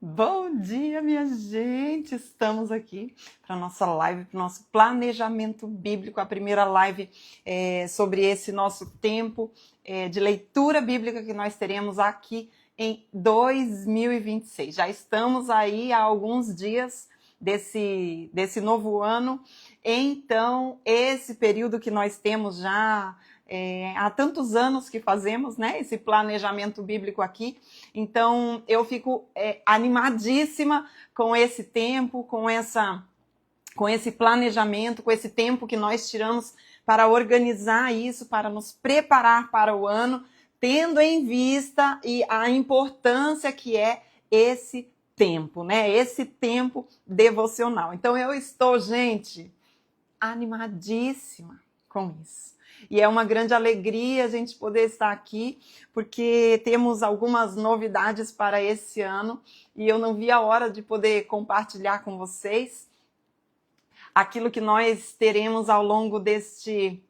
Bom dia, minha gente! Estamos aqui para a nossa live, para o nosso planejamento bíblico, a primeira live sobre esse nosso tempo de leitura bíblica que nós teremos aqui em 2026. Já estamos aí há alguns dias desse novo ano, então esse período que nós temos já há tantos anos que fazemos, né, esse planejamento bíblico aqui. Então, eu fico animadíssima com esse tempo, com esse planejamento, com esse tempo que nós tiramos para organizar isso, para nos preparar para o ano, tendo em vista a importância que é esse tempo, né? Esse tempo devocional. Então, eu estou, gente, animadíssima com isso. E é uma grande alegria a gente poder estar aqui, porque temos algumas novidades para esse ano e eu não vi a hora de poder compartilhar com vocês aquilo que nós teremos ao longo desse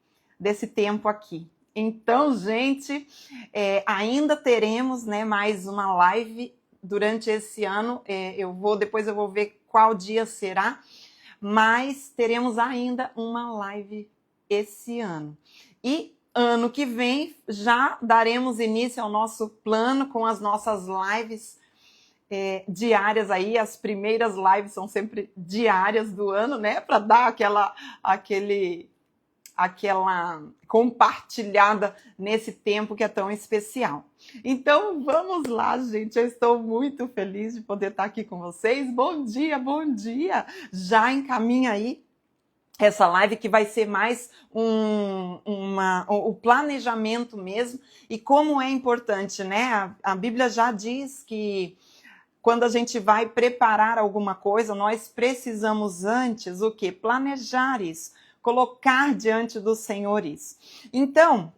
tempo aqui. Então, gente, ainda teremos, né, mais uma live durante esse ano. Depois eu vou ver qual dia será, mas teremos ainda uma live esse ano. E ano que vem já daremos início ao nosso plano com as nossas lives diárias aí. As primeiras lives são sempre diárias do ano, né? Para dar aquela compartilhada nesse tempo que é tão especial. Então, vamos lá, gente. Eu estou muito feliz de poder estar aqui com vocês. Bom dia, bom dia! Já encaminha aí essa live que vai ser mais o planejamento mesmo, e como é importante, né? A Bíblia já diz que quando a gente vai preparar alguma coisa, nós precisamos antes o quê? Planejar isso, colocar diante do Senhor isso. Então,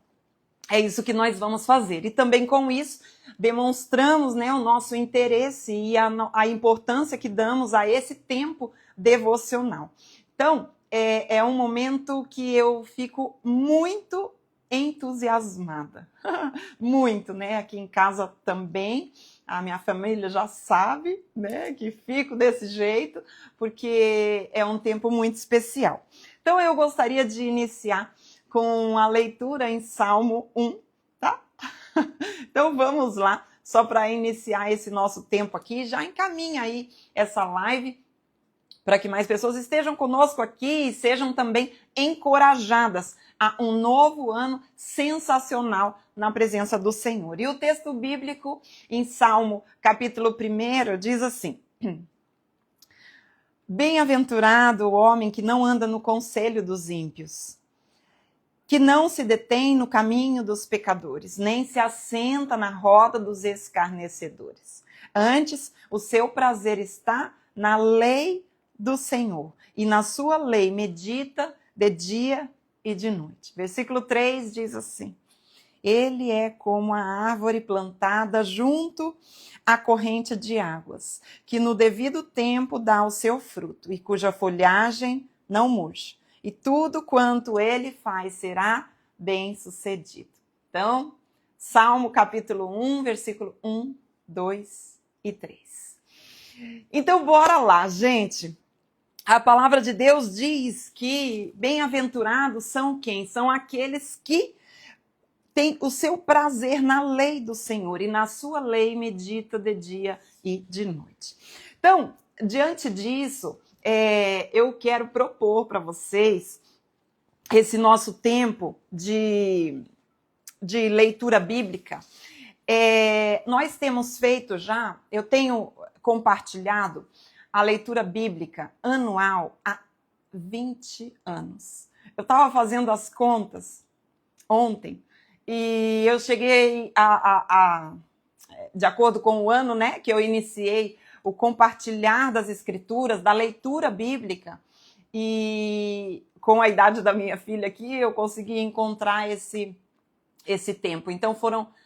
é isso que nós vamos fazer. E também com isso, demonstramos, né, o nosso interesse e a importância que damos a esse tempo devocional. Então, é um momento que eu fico muito entusiasmada. Muito, né? Aqui em casa também, a minha família já sabe, né, que fico desse jeito, porque é um tempo muito especial. Então, eu gostaria de iniciar com a leitura em Salmo 1, tá? Então, vamos lá, só para iniciar esse nosso tempo aqui. Já encaminha aí essa live para que mais pessoas estejam conosco aqui e sejam também encorajadas a um novo ano sensacional na presença do Senhor. E o texto bíblico em Salmo, capítulo 1, diz assim: Bem-aventurado o homem que não anda no conselho dos ímpios, que não se detém no caminho dos pecadores, nem se assenta na roda dos escarnecedores. Antes, o seu prazer está na lei do Senhor, e na sua lei medita de dia e de noite. Versículo 3 diz assim: Ele é como a árvore plantada junto à corrente de águas, que no devido tempo dá o seu fruto, e cuja folhagem não murcha. E tudo quanto ele faz será bem sucedido. Então, Salmo capítulo 1, versículo 1, 2 e 3. Então, bora lá, gente. A palavra de Deus diz que bem-aventurados são quem? São aqueles que têm o seu prazer na lei do Senhor, e na sua lei medita de dia e de noite. Então, diante disso, eu quero propor para vocês esse nosso tempo de leitura bíblica. Nós temos feito já, eu tenho compartilhado a leitura bíblica anual há 20 anos. Eu estava fazendo as contas ontem e eu cheguei de acordo com o ano, né, que eu iniciei o compartilhar das escrituras, da leitura bíblica, e com a idade da minha filha aqui, eu consegui encontrar esse tempo. Então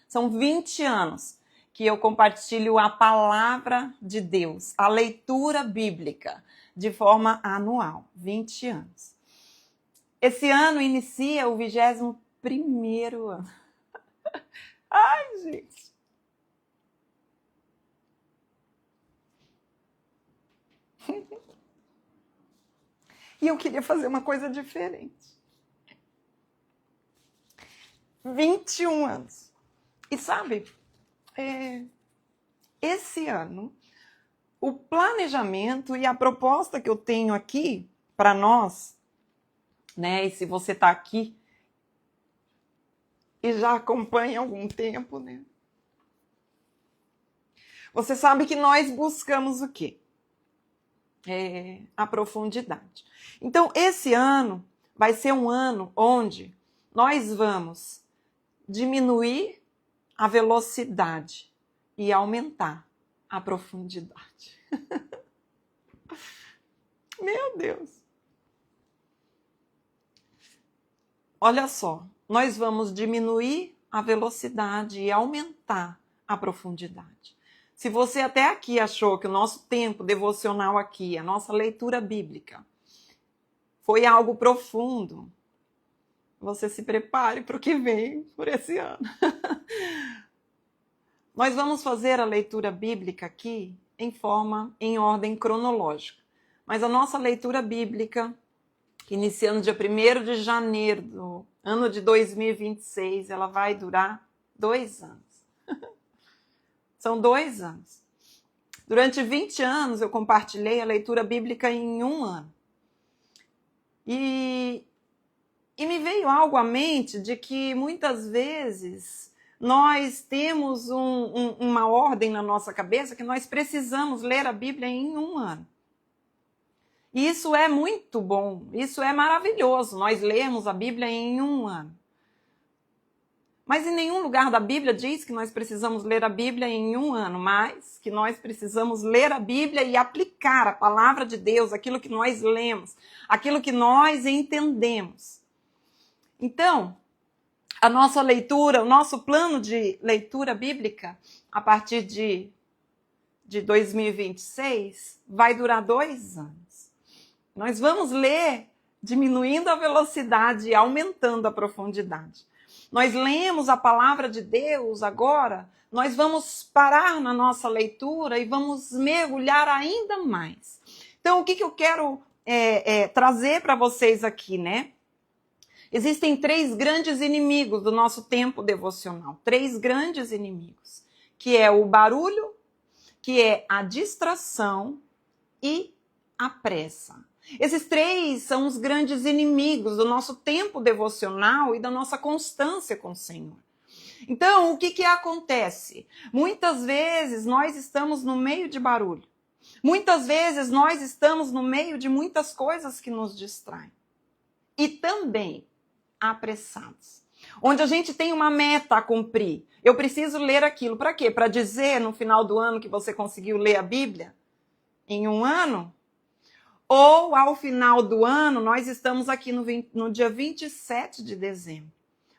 são 20 anos que eu compartilho a palavra de Deus, a leitura bíblica, de forma anual, 20 anos. Esse ano inicia o 21º ano. Ai, gente! E eu queria fazer uma coisa diferente. 21 anos. E sabe, esse ano, o planejamento e a proposta que eu tenho aqui para nós, né? E se você está aqui e já acompanha há algum tempo, né? Você sabe que nós buscamos o quê? A profundidade. Então, esse ano vai ser um ano onde nós vamos diminuir a velocidade e aumentar a profundidade. Meu Deus! Olha só, nós vamos diminuir a velocidade e aumentar a profundidade. Se você até aqui achou que o nosso tempo devocional aqui, a nossa leitura bíblica, foi algo profundo, você se prepare para o que vem por esse ano. Nós vamos fazer a leitura bíblica aqui em ordem cronológica. Mas a nossa leitura bíblica, iniciando dia 1º de janeiro do ano de 2026, ela vai durar 2 anos. São 2 anos. Durante 20 anos eu compartilhei a leitura bíblica em 1 ano. E me veio algo à mente de que muitas vezes nós temos uma ordem na nossa cabeça que nós precisamos ler a Bíblia em 1 ano. E isso é muito bom, isso é maravilhoso, nós lemos a Bíblia em 1 ano. Mas em nenhum lugar da Bíblia diz que nós precisamos ler a Bíblia em 1 ano, mas que nós precisamos ler a Bíblia e aplicar a palavra de Deus, aquilo que nós lemos, aquilo que nós entendemos. Então, a nossa leitura, o nosso plano de leitura bíblica, a partir de 2026, vai durar 2 anos. Nós vamos ler diminuindo a velocidade e aumentando a profundidade. Nós lemos a palavra de Deus agora, nós vamos parar na nossa leitura e vamos mergulhar ainda mais. Então, o que eu quero trazer para vocês aqui, né? Existem 3 grandes inimigos do nosso tempo devocional. 3 grandes inimigos, que é o barulho, que é a distração e a pressa. Esses 3 são os grandes inimigos do nosso tempo devocional e da nossa constância com o Senhor. Então, o que acontece? Muitas vezes nós estamos no meio de barulho. Muitas vezes nós estamos no meio de muitas coisas que nos distraem. E também apressados. Onde a gente tem uma meta a cumprir. Eu preciso ler aquilo. Para quê? Para dizer no final do ano que você conseguiu ler a Bíblia em 1 ano? Ou ao final do ano, nós estamos aqui no dia 27 de dezembro.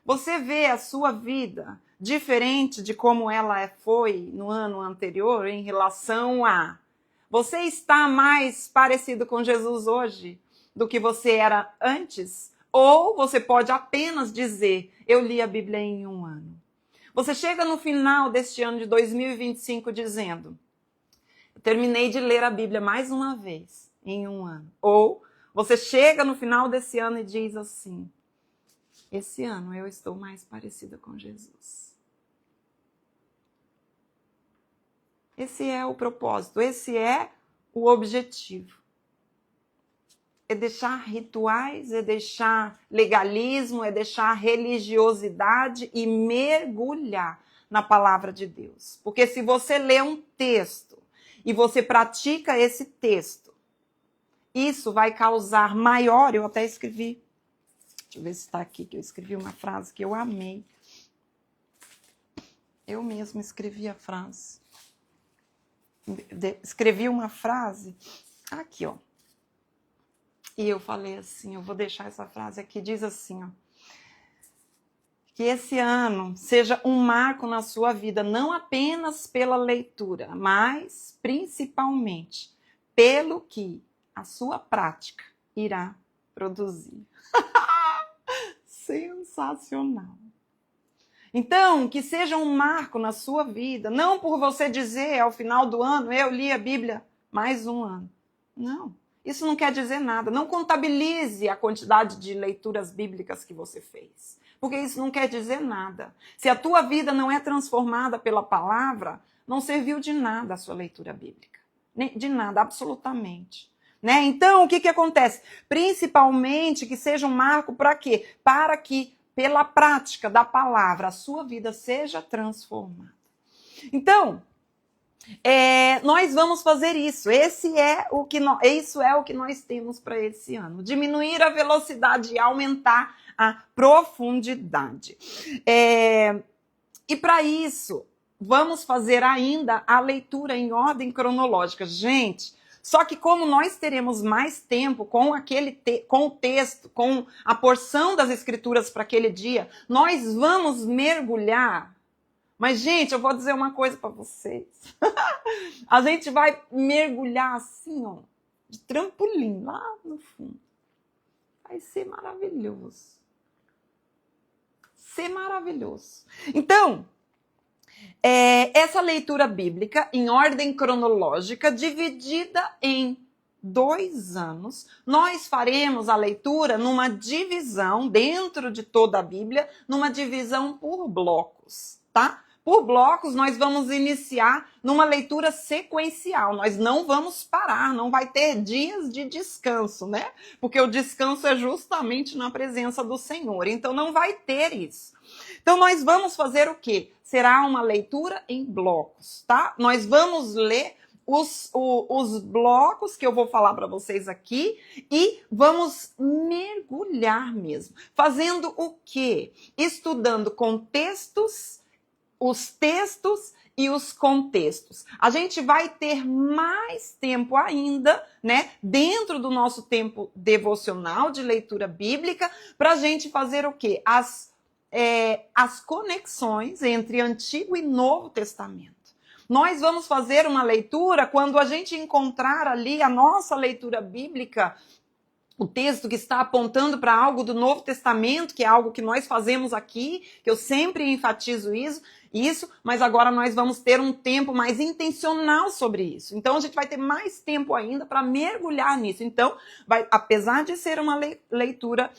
Você vê a sua vida diferente de como ela foi no ano anterior em relação a... Você está mais parecido com Jesus hoje do que você era antes? Ou você pode apenas dizer, eu li a Bíblia em 1 ano. Você chega no final deste ano de 2025 dizendo, eu terminei de ler a Bíblia mais uma vez em 1 ano. Ou você chega no final desse ano e diz assim, esse ano eu estou mais parecida com Jesus. Esse é o propósito, esse é o objetivo. É deixar rituais, é deixar legalismo, é deixar religiosidade e mergulhar na palavra de Deus. Porque se você lê um texto e você pratica esse texto, isso vai causar maior... Eu até escrevi, deixa eu ver se está aqui, que eu escrevi uma frase que eu amei. Eu mesma escrevi a frase. Escrevi uma frase aqui, ó. E eu falei assim, eu vou deixar essa frase aqui, diz assim, ó. Que esse ano seja um marco na sua vida, não apenas pela leitura, mas principalmente pelo que a sua prática irá produzir. Sensacional. Então, que seja um marco na sua vida, não por você dizer ao final do ano, eu li a Bíblia mais 1 ano. Não. Isso não quer dizer nada. Não contabilize a quantidade de leituras bíblicas que você fez. Porque isso não quer dizer nada. Se a tua vida não é transformada pela palavra, não serviu de nada a sua leitura bíblica. De nada, absolutamente. Né? Então, o que acontece? Principalmente que seja um marco para quê? Para que, pela prática da palavra, a sua vida seja transformada. Então, nós vamos fazer isso. Isso é o que nós temos para esse ano. Diminuir a velocidade e aumentar a profundidade. E para isso, vamos fazer ainda a leitura em ordem cronológica. Gente, só que como nós teremos mais tempo com com o texto, com a porção das escrituras para aquele dia, nós vamos mergulhar. Mas, gente, eu vou dizer uma coisa para vocês. A gente vai mergulhar assim, ó, de trampolim, lá no fundo. Vai ser maravilhoso. Ser maravilhoso. Então, essa leitura bíblica, em ordem cronológica, dividida em 2 anos, nós faremos a leitura numa divisão, dentro de toda a Bíblia, numa divisão por blocos, tá? Por blocos, nós vamos iniciar numa leitura sequencial. Nós não vamos parar, não vai ter dias de descanso, né? Porque o descanso é justamente na presença do Senhor. Então, não vai ter isso. Então, nós vamos fazer o quê? Será uma leitura em blocos, tá? Nós vamos ler os blocos que eu vou falar para vocês aqui e vamos mergulhar mesmo. Fazendo o quê? Estudando contextos, os textos e os contextos. A gente vai ter mais tempo ainda, né, dentro do nosso tempo devocional de leitura bíblica, para a gente fazer o quê? As conexões entre Antigo e Novo Testamento. Nós vamos fazer uma leitura quando a gente encontrar ali a nossa leitura bíblica, o texto que está apontando para algo do Novo Testamento, que é algo que nós fazemos aqui, que eu sempre enfatizo isso, mas agora nós vamos ter um tempo mais intencional sobre isso. Então, a gente vai ter mais tempo ainda para mergulhar nisso. Então, apesar de ser uma leitura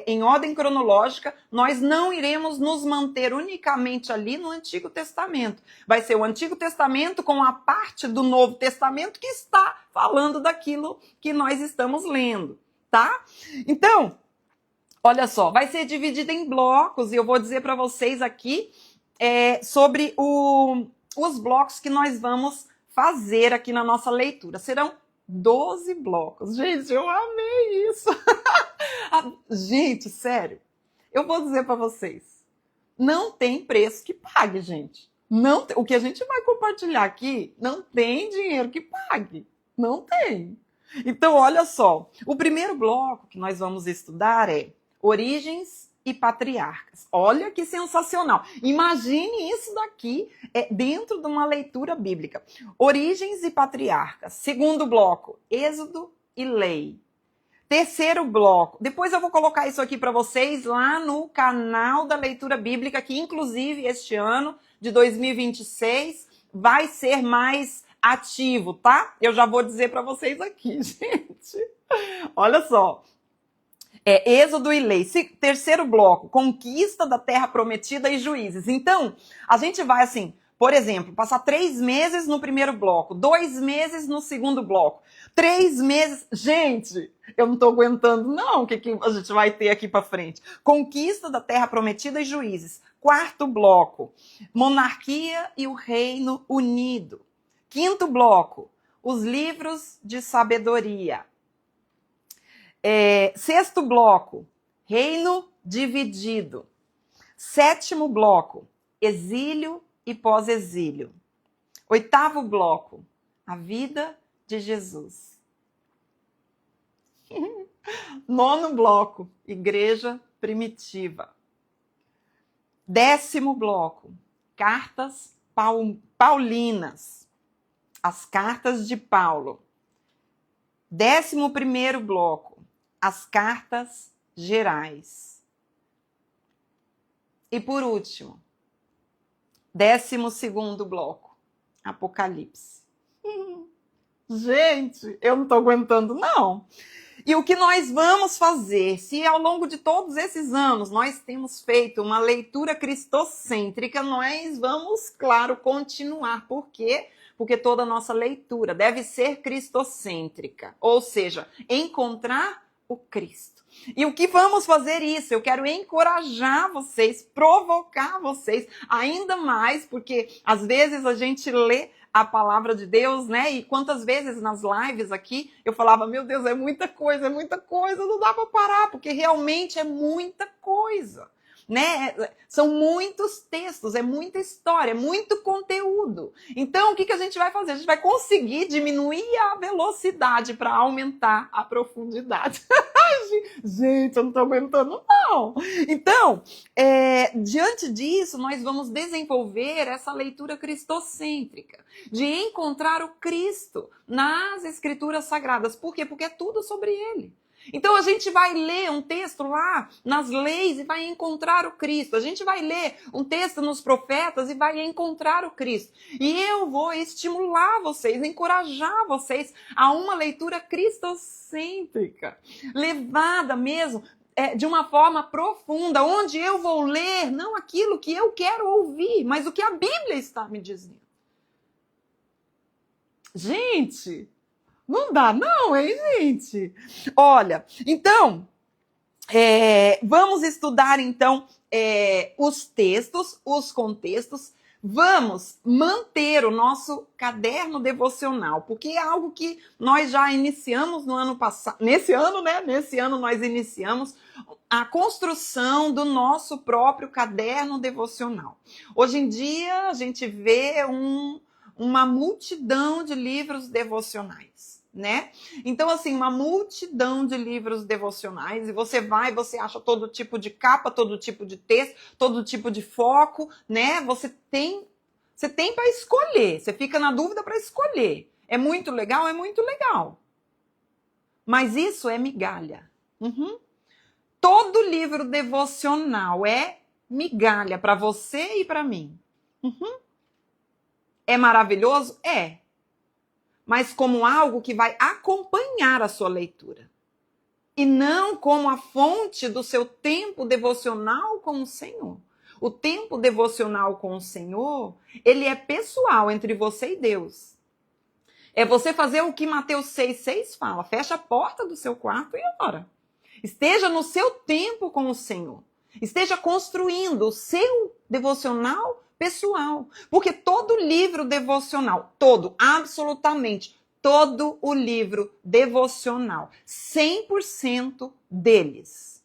em ordem cronológica, nós não iremos nos manter unicamente ali no Antigo Testamento. Vai ser o Antigo Testamento com a parte do Novo Testamento que está falando daquilo que nós estamos lendo. Tá? Então, olha só, vai ser dividido em blocos e eu vou dizer para vocês aqui sobre os blocos que nós vamos fazer aqui na nossa leitura. Serão 12 blocos. Gente, eu amei isso. Gente, sério, eu vou dizer para vocês, não tem preço que pague, gente. Não, o que a gente vai compartilhar aqui não tem dinheiro que pague. Não tem. Então, olha só, o primeiro bloco que nós vamos estudar é Origens e Patriarcas. Olha que sensacional. Imagine isso daqui dentro de uma leitura bíblica. Origens e Patriarcas. Segundo bloco, Êxodo e Lei. Terceiro bloco, depois eu vou colocar isso aqui para vocês lá no canal da Leitura Bíblica, que inclusive este ano de 2026 vai ser mais ativo, tá? Eu já vou dizer para vocês aqui, gente. Olha só. Êxodo e Lei. Terceiro bloco, Conquista da Terra Prometida e Juízes. Então, a gente vai assim, por exemplo, passar 3 meses no primeiro bloco, 2 meses no segundo bloco, 3 meses... Gente, eu não tô aguentando não o que a gente vai ter aqui para frente. Conquista da Terra Prometida e Juízes. Quarto bloco, Monarquia e o Reino Unido. Quinto bloco, os livros de sabedoria. Sexto bloco, reino dividido. Sétimo bloco, exílio e pós-exílio. Oitavo bloco, a vida de Jesus. Nono bloco, igreja primitiva. 10º bloco, cartas paulinas. As cartas de Paulo. 11º bloco, as cartas gerais. E por último, 12º bloco, Apocalipse. Gente, eu não estou aguentando, não. E o que nós vamos fazer, se ao longo de todos esses anos nós temos feito uma leitura cristocêntrica, nós vamos, claro, continuar. Por quê? Porque toda a nossa leitura deve ser cristocêntrica, ou seja, encontrar o Cristo. E o que vamos fazer isso? Eu quero encorajar vocês, provocar vocês ainda mais, porque às vezes a gente lê a palavra de Deus, né? E quantas vezes nas lives aqui eu falava, meu Deus, é muita coisa, não dá para parar, porque realmente é muita coisa, né? São muitos textos, é muita história, é muito conteúdo. Então, o que a gente vai fazer? A gente vai conseguir diminuir a velocidade para aumentar a profundidade. Gente, eu não estou aguentando, não. Então, diante disso, nós vamos desenvolver essa leitura cristocêntrica, de encontrar o Cristo nas Escrituras Sagradas. Por quê? Porque é tudo sobre ele. Então a gente vai ler um texto lá nas leis e vai encontrar o Cristo. A gente vai ler um texto nos profetas e vai encontrar o Cristo. E eu vou estimular vocês, encorajar vocês a uma leitura cristocêntrica, levada mesmo de uma forma profunda, onde eu vou ler não aquilo que eu quero ouvir, mas o que a Bíblia está me dizendo. Gente, não dá não, hein, gente? Olha, então, vamos estudar, então, os textos, os contextos. Vamos manter o nosso caderno devocional, porque é algo que nós já iniciamos no ano passado. Nesse ano, né? Nesse ano nós iniciamos a construção do nosso próprio caderno devocional. Hoje em dia, a gente vê uma multidão de livros devocionais, né? Então, assim, uma multidão de livros devocionais, e você acha todo tipo de capa, todo tipo de texto, todo tipo de foco, né? Você tem para escolher, você fica na dúvida para escolher. É muito legal? É muito legal. Mas isso é migalha. Todo livro devocional é migalha para você e para mim. É maravilhoso? É. Mas como algo que vai acompanhar a sua leitura. E não como a fonte do seu tempo devocional com o Senhor. O tempo devocional com o Senhor, ele é pessoal entre você e Deus. É você fazer o que Mateus 6,6 fala. Fecha a porta do seu quarto e ora. Esteja no seu tempo com o Senhor. Esteja construindo o seu devocional pessoal. Porque todo livro devocional, absolutamente todo o livro devocional, 100% deles,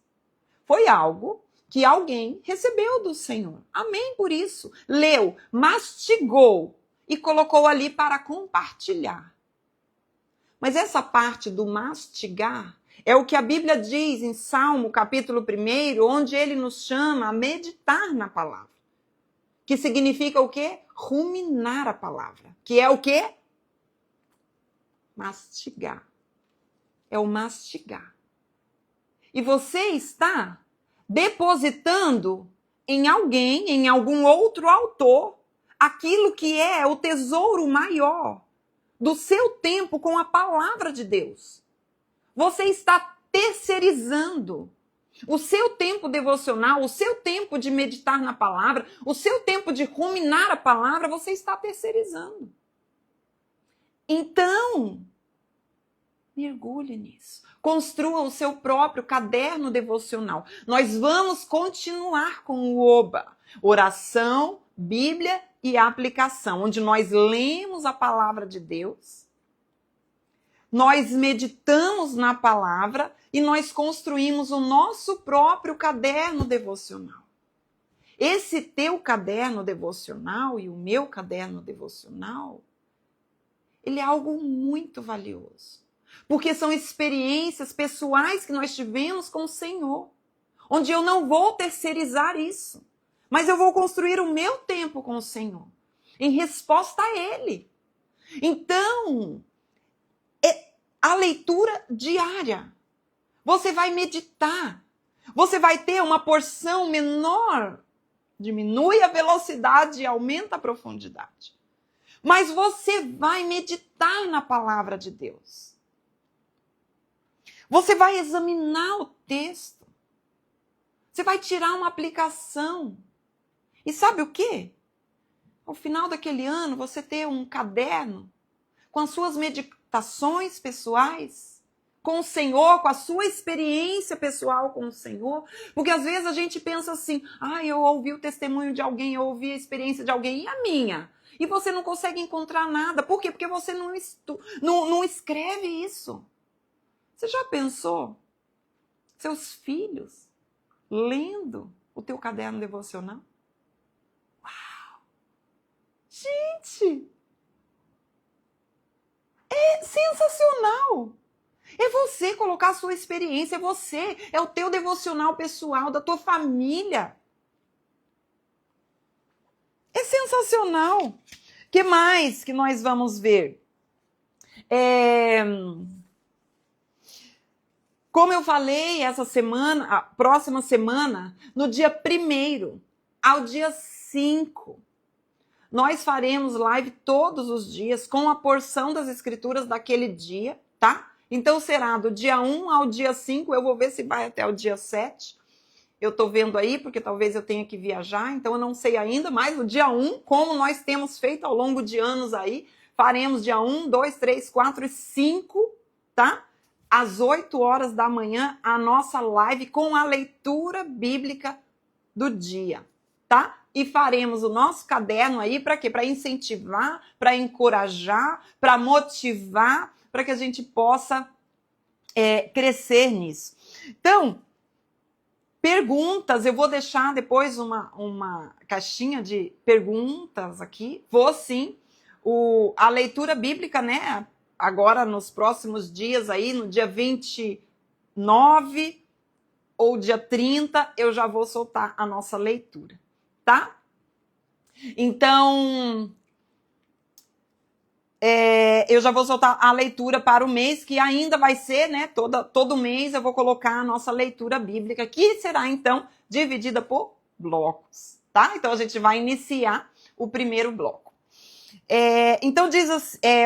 foi algo que alguém recebeu do Senhor. Amém por isso. Leu, mastigou e colocou ali para compartilhar. Mas essa parte do mastigar é o que a Bíblia diz em Salmo, capítulo 1, onde ele nos chama a meditar na palavra. Que significa o quê? Ruminar a palavra. Que é o quê? Mastigar. É o mastigar. E você está depositando em alguém, em algum outro autor, aquilo que é o tesouro maior do seu tempo com a palavra de Deus. Você está terceirizando o seu tempo devocional, o seu tempo de meditar na palavra, o seu tempo de ruminar a palavra, você está terceirizando. Então, mergulhe nisso. Construa o seu próprio caderno devocional. Nós vamos continuar com o OBA, oração, Bíblia e aplicação, onde nós lemos a palavra de Deus, nós meditamos na palavra e nós construímos o nosso próprio caderno devocional. Esse teu caderno devocional e o meu caderno devocional, ele é algo muito valioso. Porque são experiências pessoais que nós tivemos com o Senhor, onde eu não vou terceirizar isso, mas eu vou construir o meu tempo com o Senhor, em resposta a Ele. Então, a leitura diária. Você vai meditar. Você vai ter uma porção menor. Diminui a velocidade e aumenta a profundidade. Mas você vai meditar na palavra de Deus. Você vai examinar o texto. Você vai tirar uma aplicação. E sabe o quê? Ao final daquele ano, você ter um caderno com as suas meditações pessoais, com o Senhor, com a sua experiência pessoal com o Senhor. Porque às vezes a gente pensa assim, eu ouvi o testemunho de alguém, eu ouvi a experiência de alguém, e a minha? E você não consegue encontrar nada. Por quê? Porque você não escreve isso. Você já pensou? Seus filhos lendo o teu caderno devocional? Uau! Gente! É sensacional! É você colocar a sua experiência, é o teu devocional pessoal, da tua família. É sensacional. O que mais que nós vamos ver? Como eu falei, essa semana, a próxima semana, no dia 1º ao dia 5, nós faremos live todos os dias com a porção das escrituras daquele dia, tá? Então será do dia 1 ao dia 5, eu vou ver se vai até o dia 7. Eu tô vendo aí, porque talvez eu tenha que viajar, então eu não sei ainda, mas no dia 1, como nós temos feito ao longo de anos aí, faremos dia 1, 2, 3, 4 e 5, tá? Às 8 horas da manhã, a nossa live com a leitura bíblica do dia, tá? E faremos o nosso caderno aí para quê? Para incentivar, para encorajar, para motivar, para que a gente possa crescer nisso. Então, perguntas, eu vou deixar depois uma caixinha de perguntas aqui. Vou sim. A leitura bíblica, né? Agora, nos próximos dias aí, no dia 29 ou dia 30, eu já vou soltar a nossa leitura, tá? Então, eu já vou soltar a leitura para o mês, que ainda vai ser, né? Todo mês eu vou colocar a nossa leitura bíblica, que será, então, dividida por blocos, tá? Então, a gente vai iniciar o primeiro bloco. Então,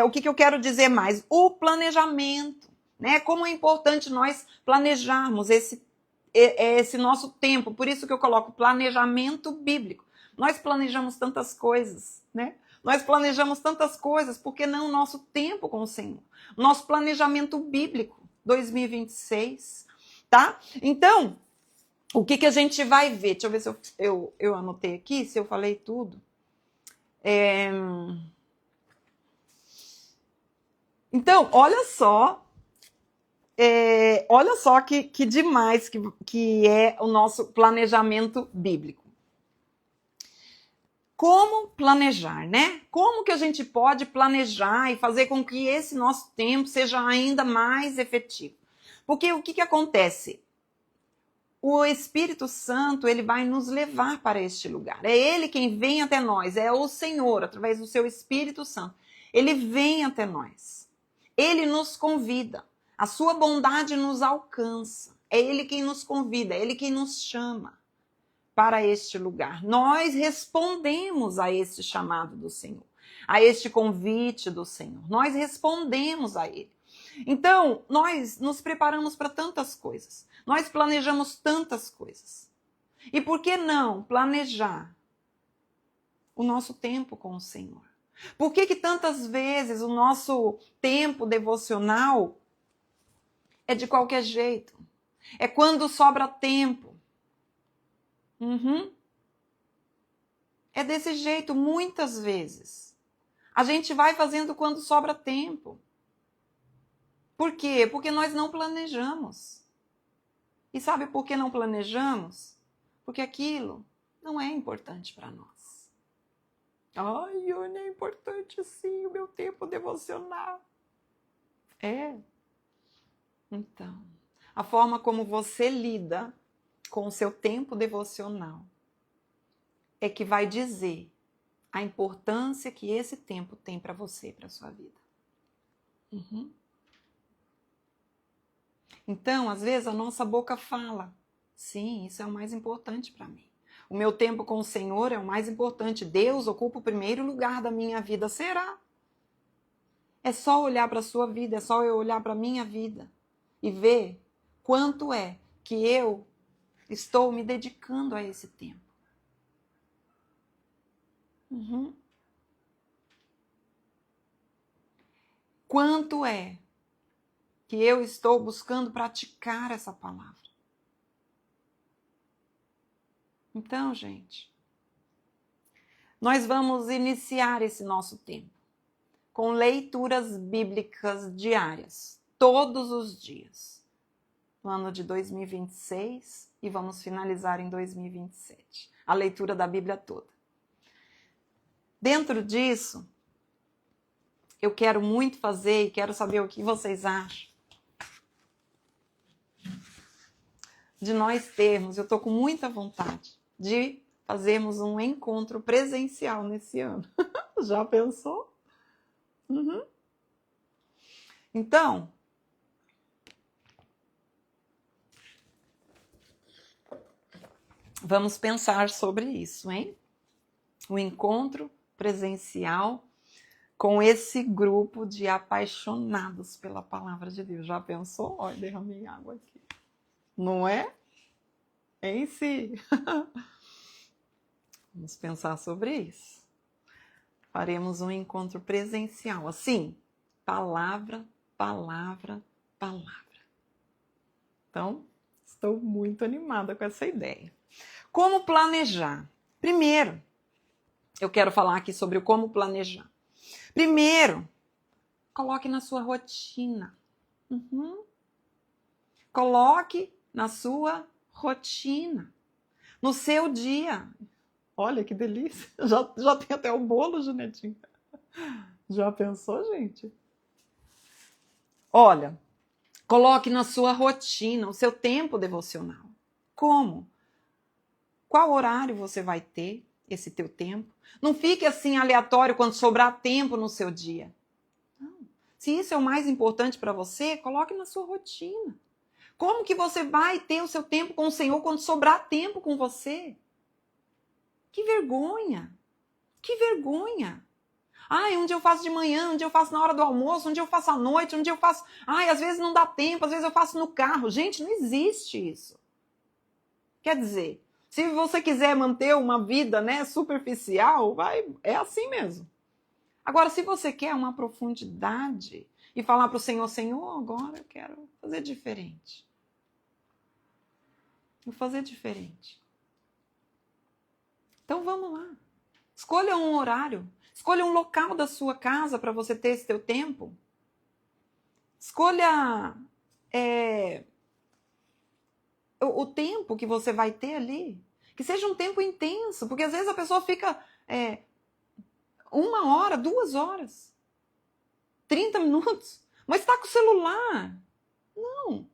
o que eu quero dizer mais? O planejamento, né? Como é importante nós planejarmos esse nosso tempo. Por isso que eu coloco planejamento bíblico. Nós planejamos tantas coisas, né? Nós planejamos tantas coisas, por que não o nosso tempo com o Senhor? Nosso planejamento bíblico 2026, tá? Então, o que a gente vai ver? Deixa eu ver se eu anotei aqui, se eu falei tudo. Então, olha só que demais que é o nosso planejamento bíblico. Como planejar, né? Como que a gente pode planejar e fazer com que esse nosso tempo seja ainda mais efetivo? Porque o que acontece? O Espírito Santo, ele vai nos levar para este lugar. É ele quem vem até nós, é o Senhor, através do seu Espírito Santo. Ele vem até nós. Ele nos convida. A sua bondade nos alcança. É ele quem nos convida, é ele quem nos chama para este lugar. Nós respondemos a este chamado do Senhor, a este convite do Senhor. Nós respondemos a ele. Então, nós nos preparamos para tantas coisas. Nós planejamos tantas coisas. E por que não planejar o nosso tempo com o Senhor? Por que tantas vezes o nosso tempo devocional é de qualquer jeito? É quando sobra tempo. É desse jeito, muitas vezes. A gente vai fazendo quando sobra tempo. Por quê? Porque nós não planejamos. E sabe por que não planejamos? Porque aquilo não é importante para nós. Ai, não é importante sim o meu tempo devocional. Então, a forma como você lida com o seu tempo devocional é que vai dizer a importância que esse tempo tem para você, para a sua vida. Então, às vezes, a nossa boca fala, sim, isso é o mais importante para mim. O meu tempo com o Senhor é o mais importante. Deus ocupa o primeiro lugar da minha vida. Será? É só olhar para a sua vida, é só eu olhar para a minha vida e ver quanto é que eu estou me dedicando a esse tempo. Quanto é que eu estou buscando praticar essa palavra? Então, gente, nós vamos iniciar esse nosso tempo com leituras bíblicas diárias, todos os dias, no ano de 2026, e vamos finalizar em 2027, a leitura da Bíblia toda. Dentro disso, eu quero muito fazer e quero saber o que vocês acham de nós termos, eu estou com muita vontade de fazermos um encontro presencial nesse ano. Já pensou? Então, vamos pensar sobre isso, hein? O encontro presencial com esse grupo de apaixonados pela palavra de Deus. Já pensou? Olha, derramei água aqui. Não é? Em si. Vamos pensar sobre isso. Faremos um encontro presencial. Assim, palavra, palavra, palavra. Então, estou muito animada com essa ideia. Como planejar? Primeiro, eu quero falar aqui sobre o como planejar. Primeiro, coloque na sua rotina. Coloque na sua rotina. No seu dia. Olha que delícia. Já tem até o bolo, Junetinha. Já pensou, gente? Olha, coloque na sua rotina o seu tempo devocional. Como? Qual horário você vai ter esse teu tempo? Não fique assim aleatório quando sobrar tempo no seu dia. Não. Se isso é o mais importante para você, coloque na sua rotina. Como que você vai ter o seu tempo com o Senhor quando sobrar tempo com você? Que vergonha! Que vergonha! Ai, um dia eu faço de manhã, um dia eu faço na hora do almoço, um dia eu faço à noite, um dia eu faço... Ai, às vezes não dá tempo, às vezes eu faço no carro. Gente, não existe isso. Quer dizer, se você quiser manter uma vida, né, superficial, é assim mesmo. Agora, se você quer uma profundidade e falar para o Senhor, Senhor, agora eu quero fazer diferente. Vou fazer diferente. Então vamos lá. Escolha um horário. Escolha um local da sua casa para você ter esse teu tempo. Escolha o tempo que você vai ter ali. Que seja um tempo intenso, porque às vezes a pessoa fica 1 hora, 2 horas, 30 minutos, mas está com o celular. Não.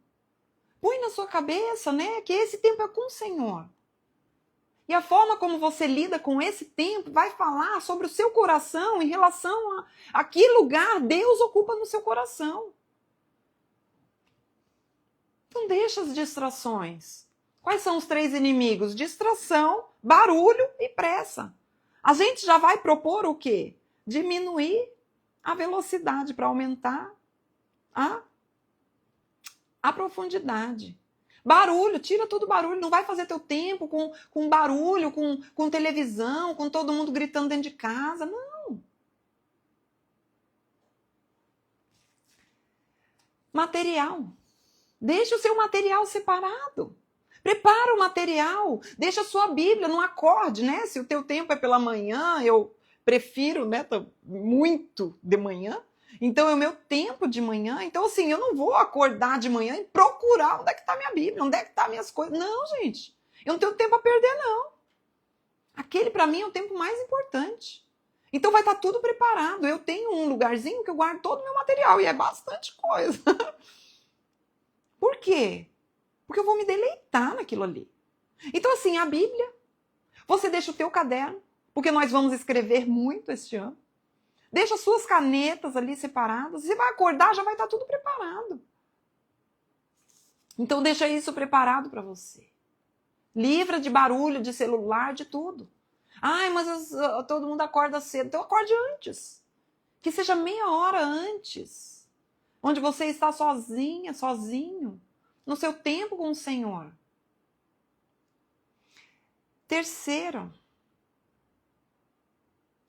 Põe na sua cabeça, né, que esse tempo é com o Senhor. E a forma como você lida com esse tempo vai falar sobre o seu coração em relação a que lugar Deus ocupa no seu coração. Então deixa as distrações. Quais são os 3 inimigos? Distração, barulho e pressa. A gente já vai propor o quê? Diminuir a velocidade para aumentar a profundidade. Barulho, tira todo o barulho, não vai fazer teu tempo com barulho, com televisão, com todo mundo gritando dentro de casa, não. Material. Deixa o seu material separado. Prepara o material, deixa a sua Bíblia, não acorde, né? Se o teu tempo é pela manhã, eu prefiro, né, muito de manhã. Então, é o meu tempo de manhã. Então, assim, eu não vou acordar de manhã e procurar onde é que está minha Bíblia, onde é que estão minhas coisas. Não, gente. Eu não tenho tempo a perder, não. Aquele, para mim, é o tempo mais importante. Então, vai estar tudo preparado. Eu tenho um lugarzinho que eu guardo todo o meu material. E é bastante coisa. Por quê? Porque eu vou me deleitar naquilo ali. Então, assim, a Bíblia. Você deixa o teu caderno. Porque nós vamos escrever muito este ano. Deixa as suas canetas ali separadas. Você vai acordar, já vai estar tudo preparado. Então, deixa isso preparado para você. Livra de barulho, de celular, de tudo. Ai, mas todo mundo acorda cedo. Então acorde antes. Que seja meia hora antes. Onde você está sozinha, sozinho. No seu tempo com o Senhor. Terceiro,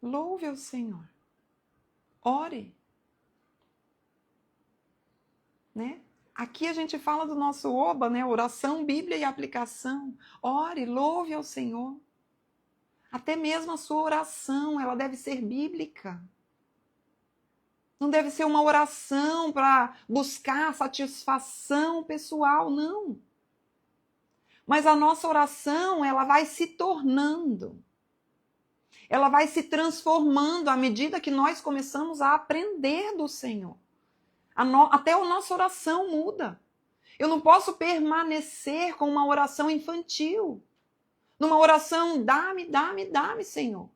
louve ao Senhor. Ore. Né? Aqui a gente fala do nosso OBA, né? Oração, Bíblia e aplicação. Ore, louve ao Senhor. Até mesmo a sua oração, ela deve ser bíblica. Não deve ser uma oração para buscar satisfação pessoal, não. Mas a nossa oração, ela vai se tornando. Ela vai se transformando à medida que nós começamos a aprender do Senhor. Até a nossa oração muda. Eu não posso permanecer com uma oração infantil. Numa oração, dá-me, dá-me, dá-me, Senhor.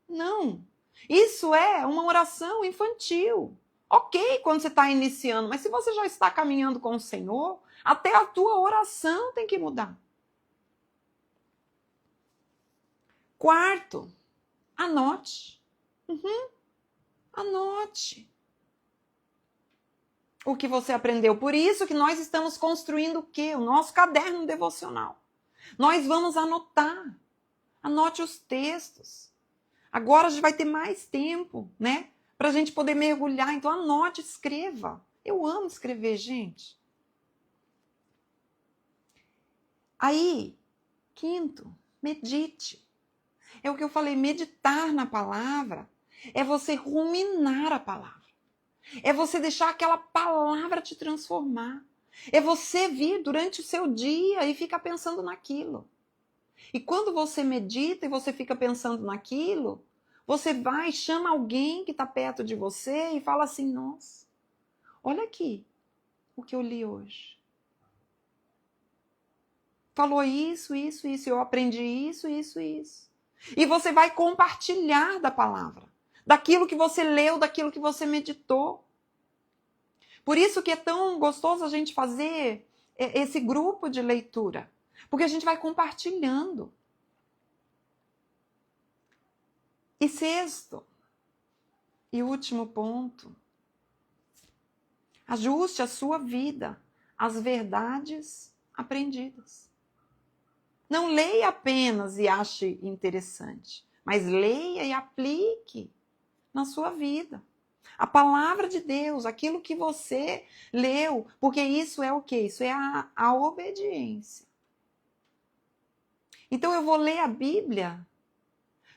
Não. Isso é uma oração infantil. Ok, quando você está iniciando, mas se você já está caminhando com o Senhor, até a tua oração tem que mudar. Quarto, anote. Anote o que você aprendeu. Por isso que nós estamos construindo o quê? O nosso caderno devocional. Nós vamos anotar. Anote os textos. Agora a gente vai ter mais tempo, né? Para a gente poder mergulhar. Então anote, escreva. Eu amo escrever, gente. Aí, quinto, medite. É o que eu falei, meditar na palavra é você ruminar a palavra. É você deixar aquela palavra te transformar. É você vir durante o seu dia e ficar pensando naquilo. E quando você medita e você fica pensando naquilo, você vai, chama alguém que está perto de você e fala assim, nossa, olha aqui o que eu li hoje. Falou isso, isso, isso, eu aprendi isso, isso, isso. E você vai compartilhar da palavra, daquilo que você leu, daquilo que você meditou. Por isso que é tão gostoso a gente fazer esse grupo de leitura, porque a gente vai compartilhando. E sexto, e último ponto, ajuste a sua vida às verdades aprendidas. Não leia apenas e ache interessante, mas leia e aplique na sua vida. A palavra de Deus, aquilo que você leu, porque isso é o quê? Isso é a obediência. Então eu vou ler a Bíblia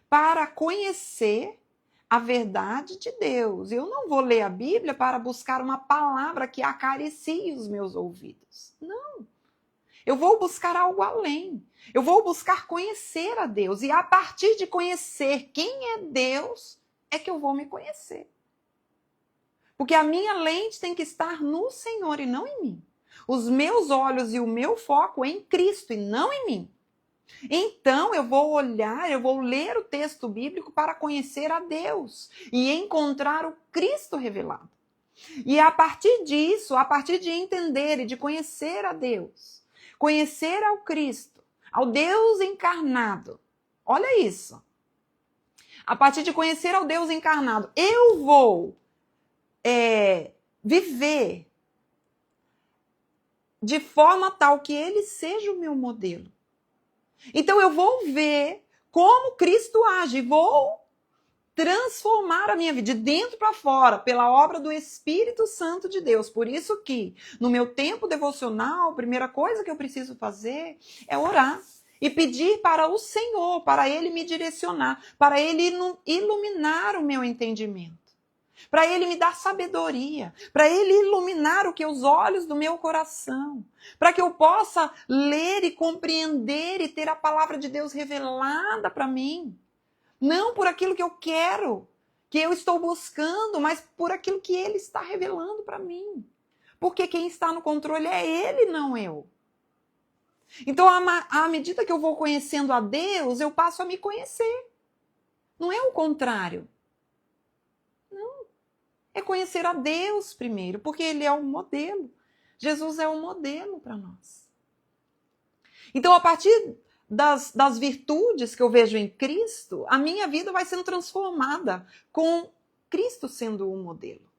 para conhecer a verdade de Deus. Eu não vou ler a Bíblia para buscar uma palavra que acaricie os meus ouvidos. Não. Eu vou buscar algo além. Eu vou buscar conhecer a Deus. E a partir de conhecer quem é Deus, é que eu vou me conhecer. Porque a minha lente tem que estar no Senhor e não em mim. Os meus olhos e o meu foco é em Cristo e não em mim. Então eu vou olhar, eu vou ler o texto bíblico para conhecer a Deus e encontrar o Cristo revelado. E a partir disso, a partir de entender e de conhecer a Deus, conhecer ao Cristo, ao Deus encarnado, olha isso. A partir de conhecer ao Deus encarnado, eu vou viver de forma tal que ele seja o meu modelo. Então eu vou ver como Cristo age, vou transformar a minha vida de dentro para fora pela obra do Espírito Santo de Deus. Por isso que no meu tempo devocional, a primeira coisa que eu preciso fazer é orar e pedir para o Senhor, para Ele me direcionar, para Ele iluminar o meu entendimento. Para Ele me dar sabedoria, para Ele iluminar o que os olhos do meu coração, para que eu possa ler e compreender e ter a palavra de Deus revelada para mim. Não por aquilo que eu quero, que eu estou buscando, mas por aquilo que Ele está revelando para mim. Porque quem está no controle é Ele, não eu. Então, à medida que eu vou conhecendo a Deus, eu passo a me conhecer. Não é o contrário. É conhecer a Deus primeiro, porque Ele é um modelo. Jesus é um modelo para nós. Então, a partir das virtudes que eu vejo em Cristo, a minha vida vai sendo transformada com Cristo sendo o modelo.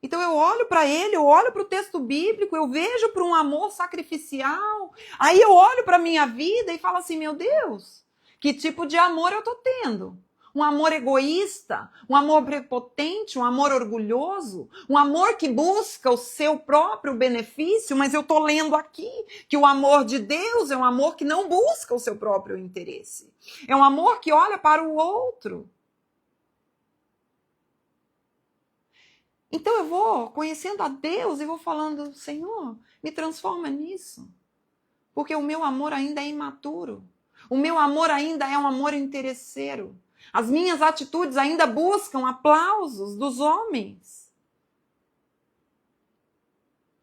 Então eu olho para ele, eu olho para o texto bíblico, eu vejo para um amor sacrificial, aí eu olho para a minha vida e falo assim, meu Deus, que tipo de amor eu estou tendo? Um amor egoísta, um amor prepotente, um amor orgulhoso, um amor que busca o seu próprio benefício, mas eu estou lendo aqui que o amor de Deus é um amor que não busca o seu próprio interesse. É um amor que olha para o outro. Então eu vou conhecendo a Deus e vou falando, Senhor, me transforma nisso. Porque o meu amor ainda é imaturo. O meu amor ainda é um amor interesseiro. As minhas atitudes ainda buscam aplausos dos homens.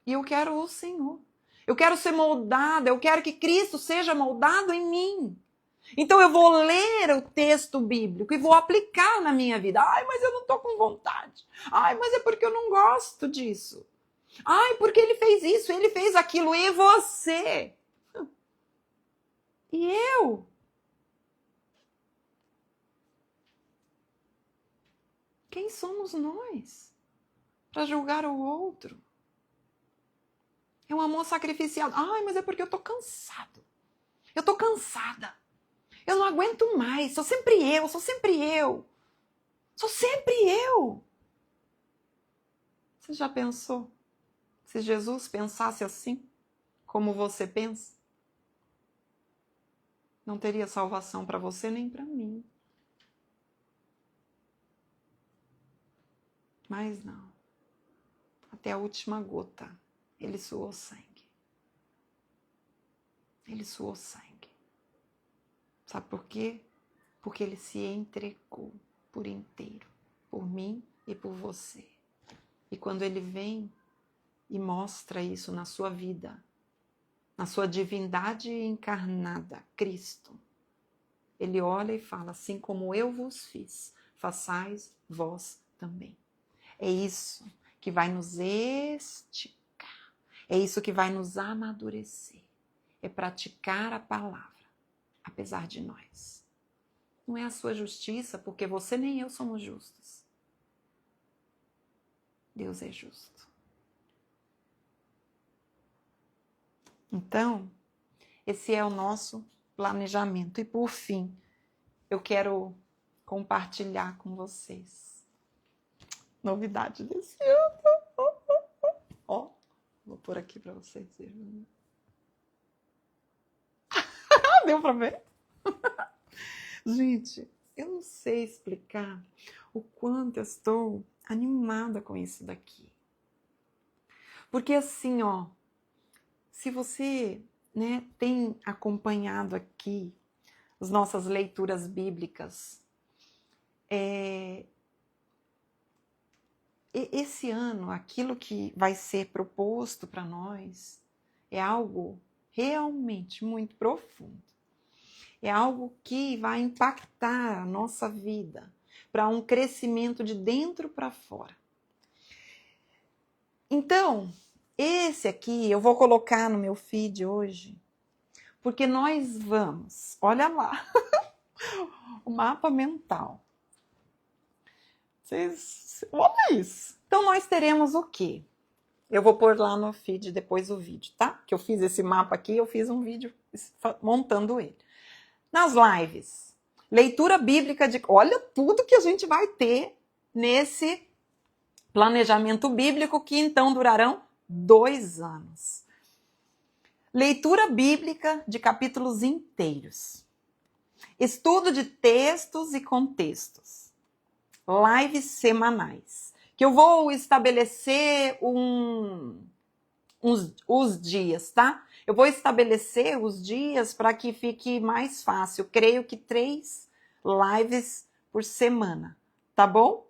E eu quero o Senhor. Eu quero ser moldada, eu quero que Cristo seja moldado em mim. Então eu vou ler o texto bíblico e vou aplicar na minha vida. Ai, mas eu não estou com vontade. Ai, mas é porque eu não gosto disso. Ai, porque ele fez isso, ele fez aquilo. E você? E eu? Quem somos nós para julgar o outro? É um amor sacrificial. Ai, mas é porque eu estou cansado. Eu estou cansada. Eu não aguento mais. Sou sempre eu, sou sempre eu. Sou sempre eu. Você já pensou? Se Jesus pensasse assim, como você pensa, não teria salvação para você nem para mim. Mas não. Até a última gota, ele suou sangue. Ele suou sangue. Sabe por quê? Porque ele se entregou por inteiro, por mim e por você. E quando ele vem e mostra isso na sua vida, na sua divindade encarnada, Cristo, ele olha e fala, assim como eu vos fiz, façais vós também. É isso que vai nos esticar, é isso que vai nos amadurecer, é praticar a palavra. Apesar de nós. Não é a sua justiça, porque você nem eu somos justos. Deus é justo. Então, esse é o nosso planejamento. E por fim, eu quero compartilhar com vocês novidade desse ano. Ó, vou pôr aqui para vocês verem. Deu para ver? Gente, eu não sei explicar o quanto eu estou animada com isso daqui. Porque assim, ó, se você, né, tem acompanhado aqui as nossas leituras bíblicas, esse ano, aquilo que vai ser proposto para nós é algo realmente muito profundo. É algo que vai impactar a nossa vida para um crescimento de dentro para fora. Então, esse aqui eu vou colocar no meu feed hoje, porque nós vamos, olha lá, o mapa mental. Vocês, olha isso. Então, nós teremos o quê? Eu vou pôr lá no feed depois o vídeo, tá? Que eu fiz esse mapa aqui, eu fiz um vídeo montando ele. Nas lives, leitura bíblica de... Olha tudo que a gente vai ter nesse planejamento bíblico, que então durarão 2 anos. Leitura bíblica de capítulos inteiros. Estudo de textos e contextos. Lives semanais. Que eu vou estabelecer os dias, tá? Eu vou estabelecer os dias para que fique mais fácil. Creio que 3 lives por semana, tá bom?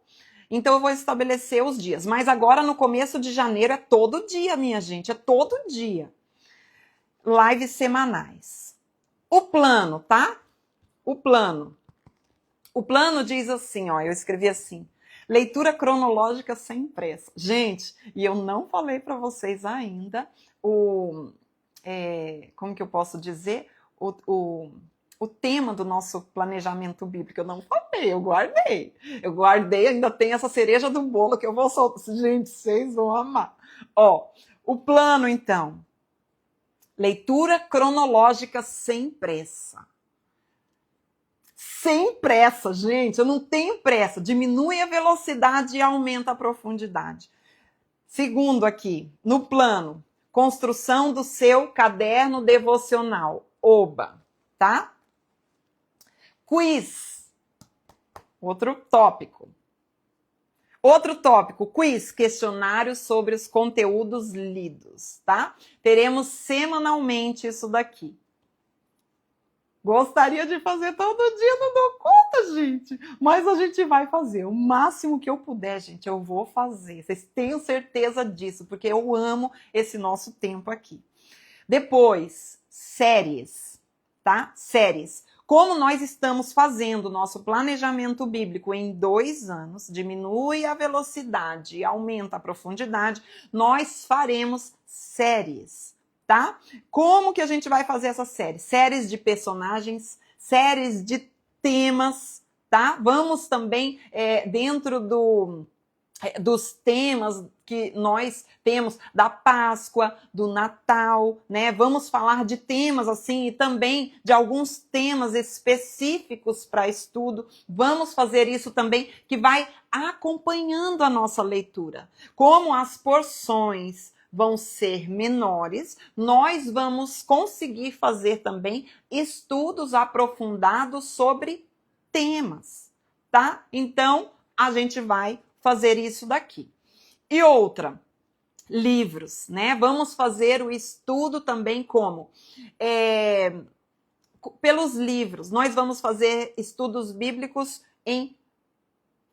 Então eu vou estabelecer os dias. Mas agora no começo de janeiro é todo dia, minha gente, é todo dia. Lives semanais. O plano, tá? O plano. O plano diz assim, ó, eu escrevi assim: leitura cronológica sem pressa. Gente, e eu não falei para vocês ainda como que eu posso dizer? o tema do nosso planejamento bíblico. Eu não falei, eu guardei. Eu guardei, ainda tem essa cereja do bolo que eu vou soltar. Gente, vocês vão amar. Ó, o plano, então. Leitura cronológica sem pressa. Sem pressa, gente, eu não tenho pressa. Diminui a velocidade e aumenta a profundidade. Segundo aqui, no plano, construção do seu caderno devocional. Oba, tá? Quiz. Outro tópico, quiz, questionário sobre os conteúdos lidos, tá? Teremos semanalmente isso daqui. Gostaria de fazer todo dia, não dou conta, gente. Mas a gente vai fazer. O máximo que eu puder, gente, eu vou fazer. Vocês tenham certeza disso, porque eu amo esse nosso tempo aqui. Depois, séries, tá? Séries. Como nós estamos fazendo o nosso planejamento bíblico em 2 anos, diminui a velocidade e aumenta a profundidade, nós faremos séries, tá? Como que a gente vai fazer essa série? Séries de personagens, séries de temas, tá? Vamos também, dentro dos temas que nós temos da Páscoa, do Natal, né? Vamos falar de temas assim e também de alguns temas específicos para estudo. Vamos fazer isso também, que vai acompanhando a nossa leitura. Como as porções vão ser menores, nós vamos conseguir fazer também estudos aprofundados sobre temas, tá? Então, a gente vai fazer isso daqui. E outra, livros, né? Vamos fazer o estudo também como? Pelos livros. Nós vamos fazer estudos bíblicos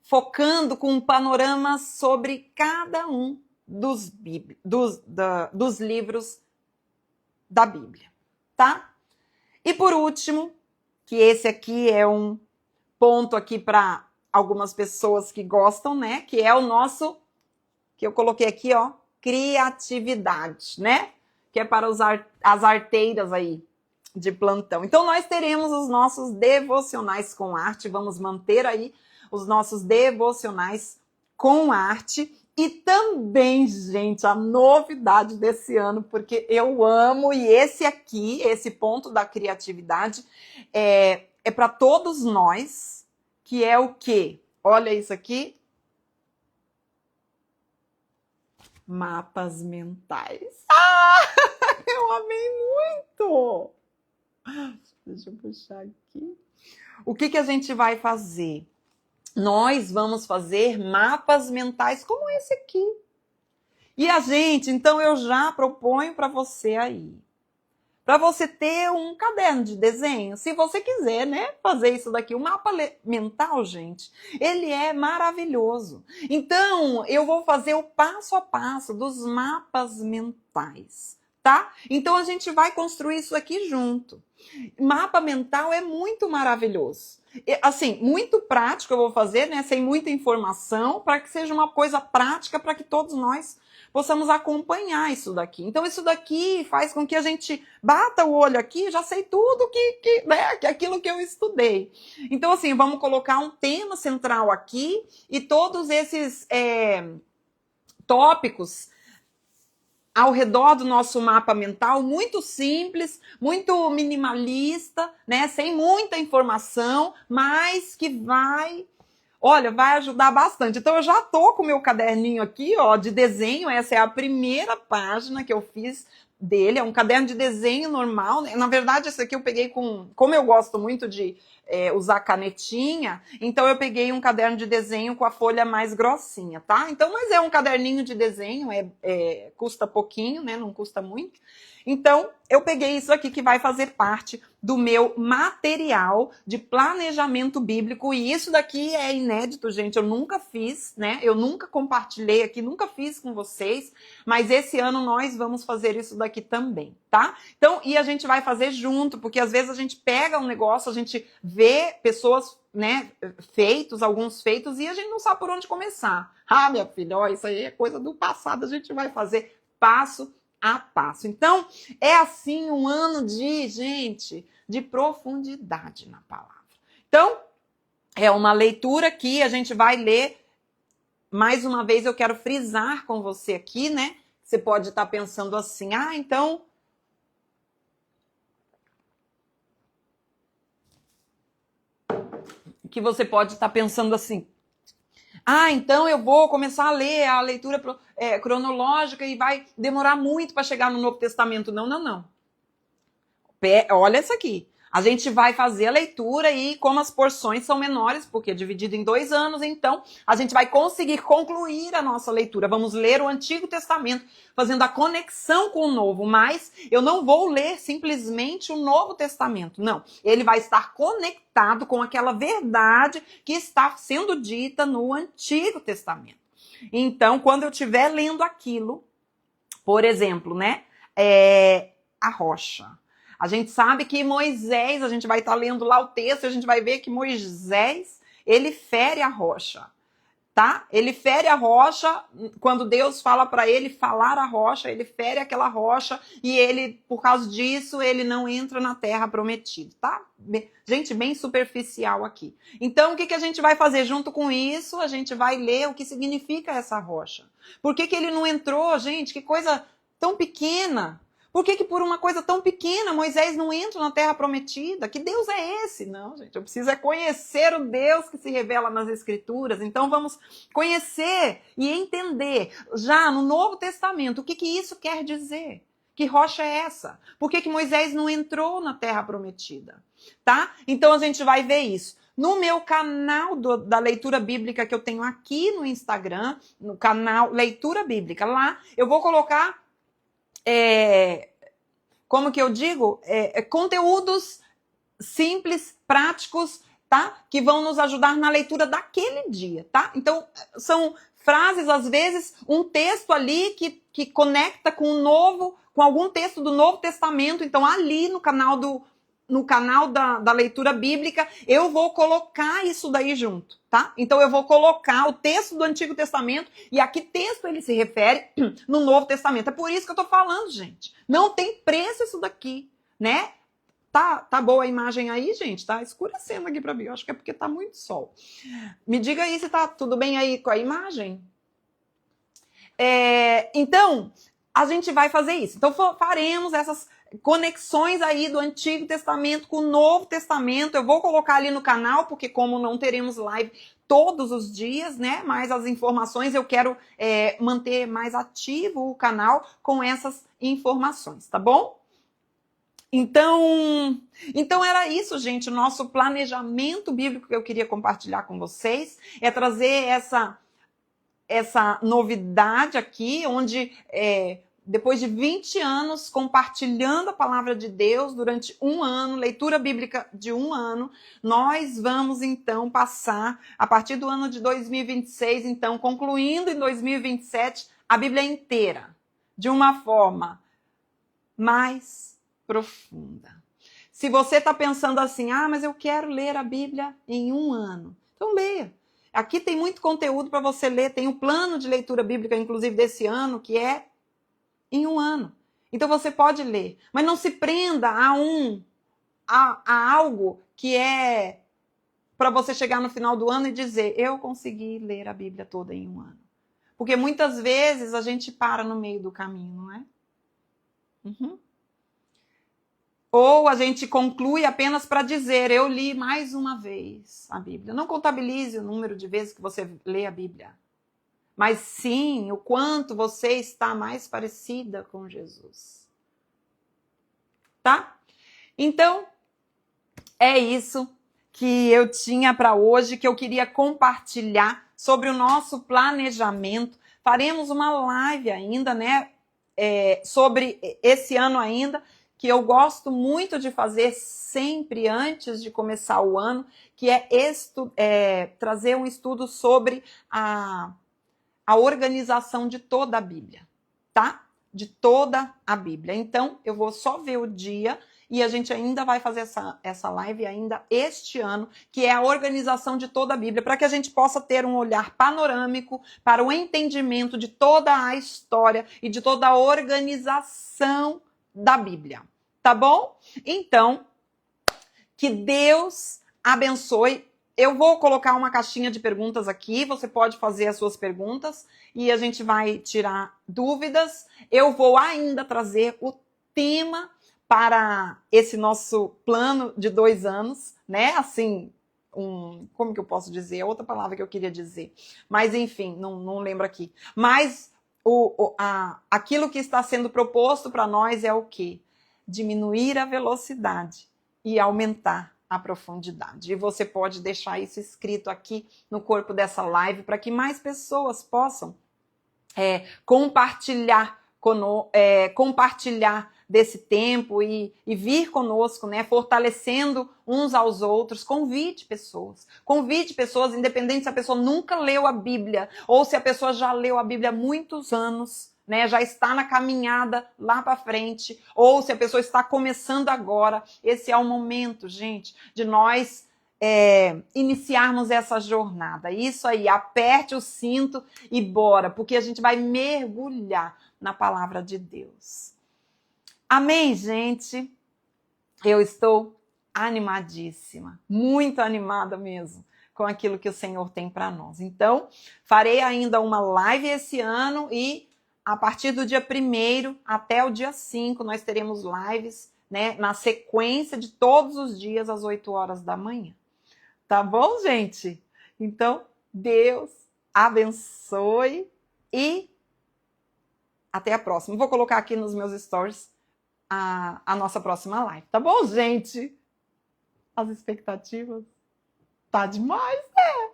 focando com um panorama sobre cada um dos livros da Bíblia, tá? E por último, que esse aqui é um ponto aqui para algumas pessoas que gostam, né? Que é o nosso, que eu coloquei aqui, ó, criatividade, né? Que é para as arteiras aí de plantão. Então, nós teremos os nossos devocionais com arte, vamos manter aí os nossos devocionais com arte. E também, gente, a novidade desse ano, porque eu amo, e esse aqui, esse ponto da criatividade, é para todos nós, que é o quê? Olha isso aqui. Mapas mentais. Ah, eu amei muito! Deixa eu puxar aqui. O que a gente vai fazer? Nós vamos fazer mapas mentais como esse aqui. E a gente, então eu já proponho para você aí, para você ter um caderno de desenho, se você quiser, né, fazer isso daqui. O mapa mental, gente, ele é maravilhoso. Então, eu vou fazer o passo a passo dos mapas mentais, tá? Então, a gente vai construir isso aqui junto. Mapa mental é muito maravilhoso. Assim, muito prático eu vou fazer, né, sem muita informação, para que seja uma coisa prática, para que todos nós possamos acompanhar isso daqui. Então, isso daqui faz com que a gente bata o olho aqui, já sei tudo que aquilo que eu estudei. Então, assim, vamos colocar um tema central aqui e todos esses tópicos ao redor do nosso mapa mental, muito simples, muito minimalista, né, sem muita informação, mas que vai ajudar bastante. Então, eu já tô com o meu caderninho aqui, ó, de desenho. Essa é a primeira página que eu fiz dele. É um caderno de desenho normal, né? Na verdade, esse aqui eu peguei como eu gosto muito de usar canetinha, então eu peguei um caderno de desenho com a folha mais grossinha, tá? Então, mas é um caderninho de desenho, custa pouquinho, né? Não custa muito. Então, eu peguei isso aqui que vai fazer parte do meu material de planejamento bíblico, e isso daqui é inédito, gente, eu nunca fiz, né? Eu nunca compartilhei aqui, nunca fiz com vocês, mas esse ano nós vamos fazer isso daqui também, tá? Então, e a gente vai fazer junto, porque às vezes a gente pega um negócio, a gente vê pessoas, né, alguns feitos, e a gente não sabe por onde começar. Ah, minha filha, ó, isso aí é coisa do passado, a gente vai fazer passo a passo. Então, é assim um ano de, gente, de profundidade na palavra. Então, é uma leitura que a gente vai ler. Mais uma vez, eu quero frisar com você aqui, né? Você pode estar pensando assim, então... Que você pode estar pensando assim, então eu vou começar a ler a leitura cronológica e vai demorar muito para chegar no Novo Testamento. Não, não, não. Olha isso aqui. A gente vai fazer a leitura e como as porções são menores, porque é dividido em 2 anos, então a gente vai conseguir concluir a nossa leitura. Vamos ler o Antigo Testamento, fazendo a conexão com o Novo, mas eu não vou ler simplesmente o Novo Testamento, não. Ele vai estar conectado com aquela verdade que está sendo dita no Antigo Testamento. Então, quando eu estiver lendo aquilo, por exemplo, né, a rocha. A gente sabe que Moisés, a gente vai estar lendo lá o texto, a gente vai ver que Moisés, ele fere a rocha, tá? Ele fere a rocha, quando Deus fala para ele falar a rocha, ele fere aquela rocha e ele, por causa disso, ele não entra na terra prometida, tá? Gente, bem superficial aqui. Então, o que a gente vai fazer junto com isso? A gente vai ler o que significa essa rocha. Por que ele não entrou, gente? Que coisa tão pequena. Por que por uma coisa tão pequena Moisés não entra na terra prometida? Que Deus é esse? Não, gente, eu preciso conhecer o Deus que se revela nas Escrituras. Então vamos conhecer e entender já no Novo Testamento o que isso quer dizer. Que rocha é essa? Por que Moisés não entrou na terra prometida? Tá? Então a gente vai ver isso. No meu canal da leitura bíblica que eu tenho aqui no Instagram, no canal Leitura Bíblica, lá eu vou colocar como que eu digo? Conteúdos simples, práticos, tá? Que vão nos ajudar na leitura daquele dia, tá? Então, são frases, às vezes, um texto ali que conecta com o novo, com algum texto do Novo Testamento. Então, ali no canal da leitura bíblica, eu vou colocar isso daí junto, tá? Então eu vou colocar o texto do Antigo Testamento e a que texto ele se refere no Novo Testamento. É por isso que eu tô falando, gente. Não tem preço isso daqui, né? Tá boa a imagem aí, gente? Tá escurecendo aqui pra mim. Eu acho que é porque tá muito sol. Me diga aí se tá tudo bem aí com a imagem. Então, a gente vai fazer isso. Então, faremos essas conexões aí do Antigo Testamento com o Novo Testamento. Eu vou colocar ali no canal, porque como não teremos live todos os dias, né? Mas as informações eu quero manter mais ativo o canal com essas informações, tá bom? Então era isso, gente. O nosso planejamento bíblico que eu queria compartilhar com vocês é trazer essa novidade aqui, onde depois de 20 anos compartilhando a palavra de Deus durante 1 ano, leitura bíblica de 1 ano, nós vamos então passar, a partir do ano de 2026, então concluindo em 2027, a Bíblia inteira, de uma forma mais profunda. Se você está pensando assim, mas eu quero ler a Bíblia em 1 ano, então leia. Aqui tem muito conteúdo para você ler, tem o plano de leitura bíblica, inclusive desse ano, que é em 1 ano. Então você pode ler, mas não se prenda a algo que é para você chegar no final do ano e dizer, eu consegui ler a Bíblia toda em 1 ano. Porque muitas vezes a gente para no meio do caminho, não é? Ou a gente conclui apenas para dizer, eu li mais uma vez a Bíblia. Não contabilize o número de vezes que você lê a Bíblia. Mas sim, o quanto você está mais parecida com Jesus. Tá? Então, é isso que eu tinha para hoje, que eu queria compartilhar sobre o nosso planejamento. Faremos uma live ainda, né? Sobre esse ano ainda, que eu gosto muito de fazer sempre antes de começar o ano, que é trazer um estudo sobre a organização de toda a Bíblia, tá? De toda a Bíblia. Então, eu vou só ver o dia e a gente ainda vai fazer essa live ainda este ano, que é a organização de toda a Bíblia, para que a gente possa ter um olhar panorâmico para o entendimento de toda a história e de toda a organização da Bíblia, tá bom? Então, Que Deus abençoe. Eu vou colocar uma caixinha de perguntas aqui, você pode fazer as suas perguntas e a gente vai tirar dúvidas. Eu vou ainda trazer o tema para esse nosso plano de 2 anos, né? Assim, como que eu posso dizer? É outra palavra que eu queria dizer. Mas, enfim, não lembro aqui. Mas aquilo que está sendo proposto para nós é o quê? Diminuir a velocidade e aumentar a profundidade. E você pode deixar isso escrito aqui no corpo dessa live para que mais pessoas possam compartilhar desse tempo e vir conosco, né, fortalecendo uns aos outros. Convide pessoas, independente se a pessoa nunca leu a Bíblia ou se a pessoa já leu a Bíblia há muitos anos, né, já está na caminhada lá para frente, ou se a pessoa está começando agora. Esse é o momento, gente, de nós iniciarmos essa jornada. Isso aí, aperte o cinto e bora, porque a gente vai mergulhar na palavra de Deus. Amém, gente? Eu estou animadíssima, muito animada mesmo com aquilo que o Senhor tem para nós. Então, farei ainda uma live esse ano e a partir do dia 1º até o dia 5, nós teremos lives, né, na sequência de todos os dias às 8 horas da manhã. Tá bom, gente? Então, Deus abençoe e até a próxima. Vou colocar aqui nos meus stories a nossa próxima live. Tá bom, gente? As expectativas tá demais, né?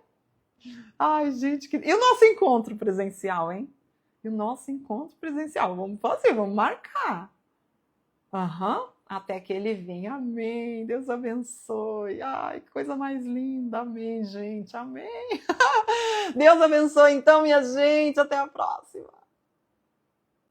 Ai, gente, e o nosso encontro presencial, hein? E o nosso encontro presencial. Vamos fazer, vamos marcar. Até que ele venha. Amém. Deus abençoe. Ai, que coisa mais linda. Amém, gente. Amém. Deus abençoe, então, minha gente. Até a próxima.